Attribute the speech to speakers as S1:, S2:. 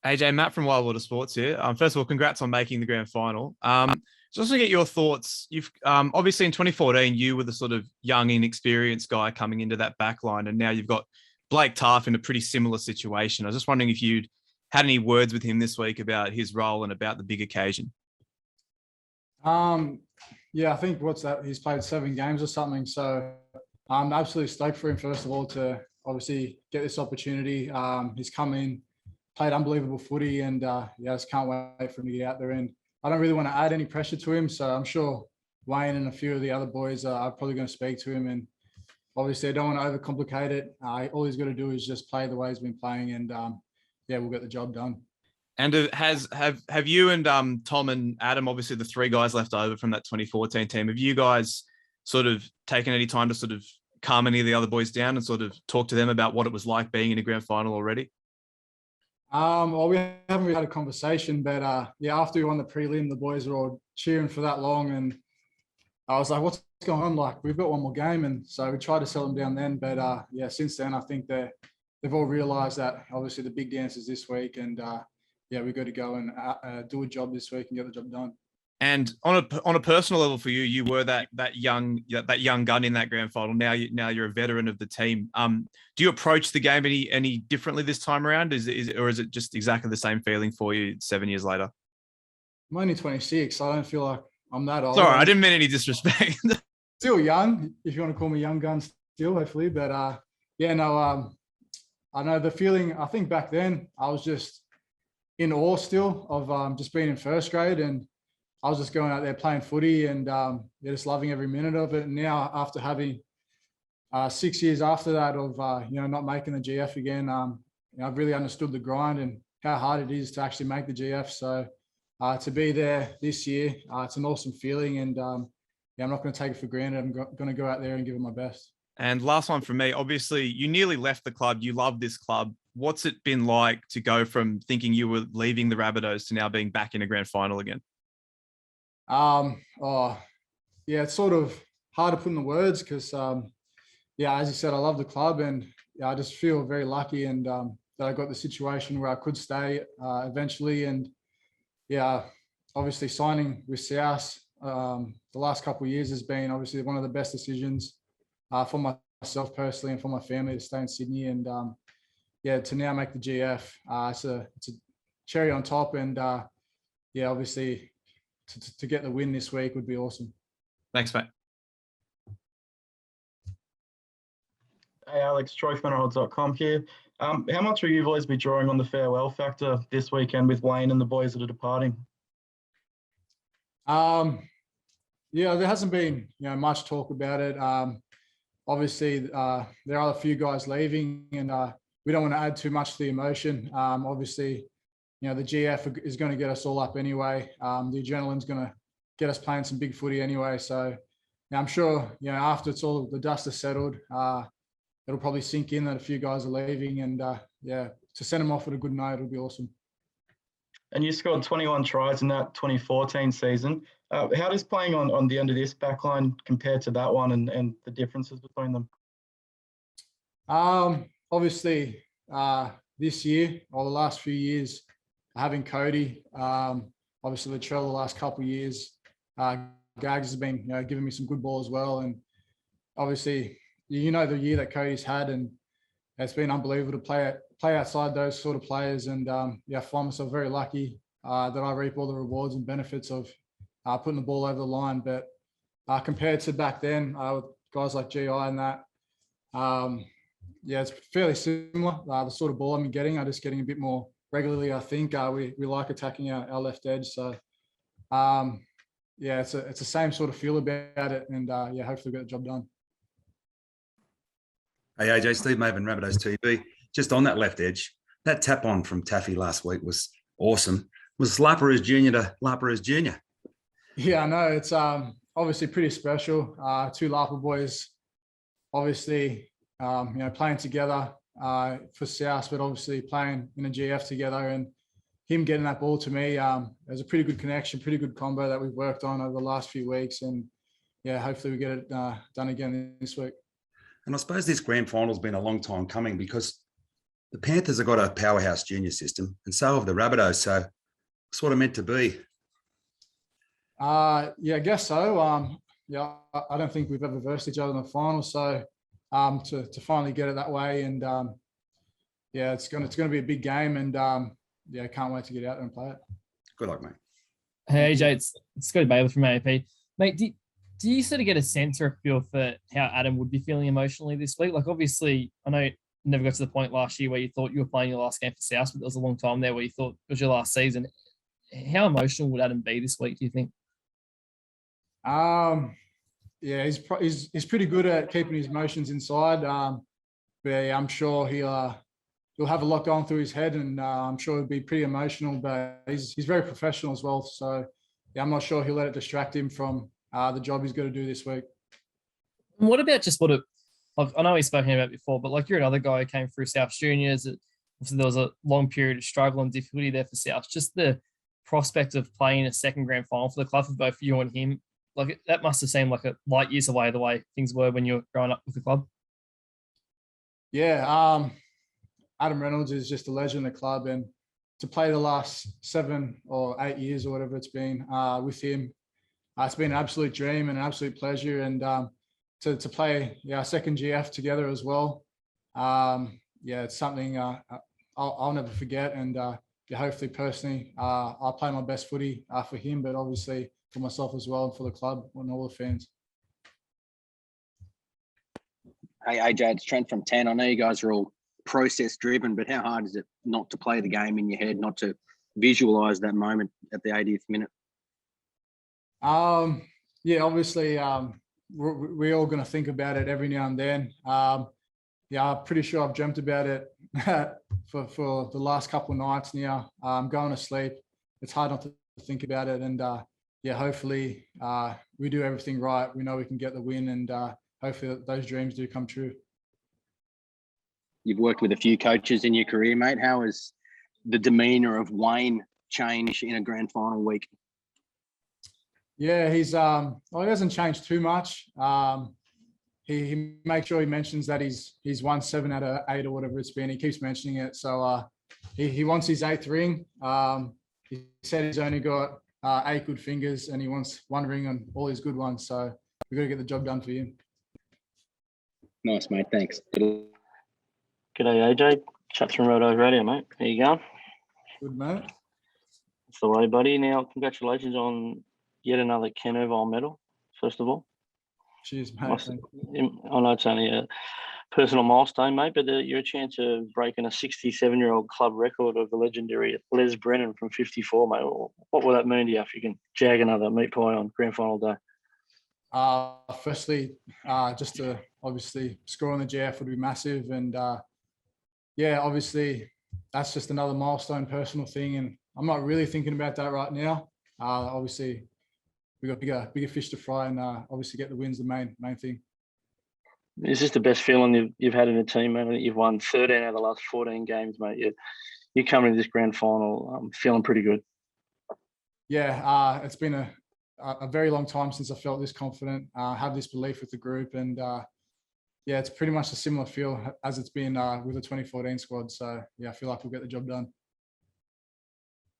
S1: AJ, Matt from Wild Water Sports here. First of all, congrats on making the grand final. Just to get your thoughts, you've obviously in 2014 you were the sort of young, inexperienced guy coming into that back line, and now you've got Blake Taff in a pretty similar situation. I was just wondering if you'd had any words with him this week about his role and about the big occasion.
S2: Um, yeah, I think what's that? He's played 7 games or something. So I'm absolutely stoked for him, first of all, to obviously get this opportunity. He's come in, played unbelievable footy, and yeah, I just can't wait for him to get out there. And I don't really want to add any pressure to him. So I'm sure Wayne and a few of the other boys are probably going to speak to him. And obviously, I don't want to overcomplicate it. All he's got to do is just play the way he's been playing, and yeah, we'll get the job done.
S1: And have you and Tom and Adam, obviously the three guys left over from that 2014 team, have you guys sort of taken any time to sort of calm any of the other boys down and sort of talk to them about what it was like being in a grand final already?
S2: Well, we haven't really had a conversation, but yeah, after we won the prelim, the boys were all cheering for that long, and I was like, "What's going on? Like, we've got one more game," and so we tried to sell them down then. But yeah, since then, I think they've all realised that obviously the big dance is this week, and yeah, we've got to go and do a job this week and get the job done.
S1: And on a personal level for you, you were that young gun in that grand final. Now you're a veteran of the team. Do you approach the game any differently this time around? Is it just exactly the same feeling for you 7 years later?
S2: I'm only 26. I don't feel like I'm that old.
S1: Sorry, I didn't mean any disrespect.
S2: Still young, if you want to call me young gun still, hopefully. But yeah, no, I know the feeling. I think back then I was just in awe still of just being in first grade, and I was just going out there playing footy and yeah, just loving every minute of it. And now after having 6 years after that of not making the GF again, I've really understood the grind and how hard it is to actually make the GF. So to be there this year, it's an awesome feeling, and yeah, I'm not going to take it for granted. I'm going to go out there and give it my best.
S1: And last one from me, obviously you nearly left the club. You love this club. What's it been like to go from thinking you were leaving the Rabbitohs to now being back in a grand final again?
S2: Oh, yeah, it's sort of hard to put in the words because, yeah, as you said, I love the club, and yeah, I just feel very lucky and that I got the situation where I could stay eventually. And yeah, obviously signing with South the last couple of years has been obviously one of the best decisions for myself personally and for my family to stay in Sydney. And yeah, to now make the GF, it's a cherry on top, and yeah, obviously to get the win this week would be awesome.
S1: Thanks, mate.
S3: Hey, Alex, Reynolds.com here. How much will you boys be drawing on the farewell factor this weekend with Wayne and the boys that are departing?
S2: Yeah, there hasn't been much talk about it. Obviously, there are a few guys leaving, and we don't want to add too much to the emotion. Obviously, the GF is going to get us all up anyway. The adrenaline's going to get us playing some big footy anyway. So I'm sure, after it's all the dust has settled, it'll probably sink in that a few guys are leaving, and yeah, to send them off with a good note, it'll be awesome.
S3: And you scored 21 tries in that 2014 season. How does playing on the end of this backline compare to that one, and the differences between them?
S2: Obviously, this year or the last few years, having Cody, obviously Latrell the last couple of years, Gags has been giving me some good ball as well. And obviously, the year that Cody's had, and it's been unbelievable to play outside those sort of players. And yeah, I find myself very lucky that I reap all the rewards and benefits of putting the ball over the line. But compared to back then, with guys like GI and that, yeah, it's fairly similar. The sort of ball I'm getting, I'm just getting a bit more regularly. I think we like attacking our left edge. So yeah, it's the same sort of feel about it, and yeah, hopefully get the job done.
S4: Hey, AJ, Steve Maven, Rabbitohs TV. Just on that left edge, that tap on from Taffy last week was awesome. Was Lapara's junior to Lapara's junior?
S2: Yeah, I know. It's obviously pretty special. Two Lapa boys, obviously, playing together for South, but obviously playing in a GF together, and him getting that ball to me, there's a pretty good connection, pretty good combo that we've worked on over the last few weeks. And yeah, hopefully we get it done again this week.
S4: And I suppose this grand final has been a long time coming, because the Panthers have got a powerhouse junior system, and so have the Rabbitohs. So it's what it meant to be.
S2: Yeah, I guess so. Yeah, I don't think we've ever versed each other in the final. So to finally get it that way, and yeah, it's gonna be a big game, and yeah, can't wait to get out there and play it.
S4: Good luck, mate.
S5: Hey, AJ, it's Scotty Bailey from AAP. Mate, do you sort of get a sense or a feel for how Adam would be feeling emotionally this week? Like, obviously, I know it never got to the point last year where you thought you were playing your last game for South, but there was a long time there where you thought it was your last season. How emotional would Adam be this week, do you think?
S2: Yeah, he's pretty good at keeping his emotions inside. But yeah, I'm sure he'll have a lot going through his head, and I'm sure he'll be pretty emotional. But he's very professional as well. So yeah, I'm not sure he'll let it distract him from the job he's got to do this week.
S5: And what about just I know we've spoken about it before, but like you're another guy who came through South Juniors. Obviously, there was a long period of struggle and difficulty there for South. Just the prospect of playing a second grand final for the club for both you and him, like that must have seemed like a light years away the way things were when you were growing up with the club.
S2: Yeah, Adam Reynolds is just a legend of the club, and to play the last 7 or 8 years or whatever it's been with him, it's been an absolute dream and an absolute pleasure. And to play second GF together as well, yeah, it's something I'll never forget. And hopefully personally, I'll play my best footy for him, but obviously for myself as well and for the club and all the fans.
S6: Hey, AJ, it's Trent from 10. I know you guys are all process driven, but how hard is it not to play the game in your head, not to visualize that moment at the 80th minute?
S2: Yeah, obviously, we're all going to think about it every now and then. Yeah, I'm pretty sure I've dreamt about it for the last couple of nights now. Going to sleep, it's hard not to think about it. And yeah, hopefully we do everything right. We know we can get the win, and hopefully those dreams do come true.
S6: You've worked with a few coaches in your career, mate. How has the demeanour of Wayne changed in a grand final week?
S2: Yeah, he hasn't changed too much. He makes sure he mentions that he's won 7 out of 8 or whatever it's been. He keeps mentioning it. So he wants his 8th ring. He said he's only got 8 good fingers, and he wants 1 ring on all his good ones. So we've got to get the job done for him.
S6: Nice, mate. Thanks.
S7: G'day, AJ. Chats from Rabbitohs Radio, mate. How you going?
S2: Good, mate.
S7: That's the way, buddy. Now, congratulations on yet another Ken Irvine medal, first of all.
S2: Cheers, mate.
S7: I know it's only a personal milestone, mate, but you're a chance of breaking a 67-year-old club record of the legendary Les Brennan from 54, mate. What will that mean to you if you can jag another meat pie on grand final day?
S2: Firstly, just to obviously score on the GF would be massive. And yeah, obviously that's just another milestone personal thing. And I'm not really thinking about that right now. Obviously we've got bigger fish to fry, and obviously get the wins the main thing.
S7: Is this the best feeling you've had in a team, mate? You've won 13 out of the last 14 games, mate. You're coming to this grand final feeling pretty good.
S2: Yeah, it's been a very long time since I felt this confident, have this belief with the group. And yeah, it's pretty much a similar feel as it's been with the 2014 squad. So yeah, I feel like we'll get the job done.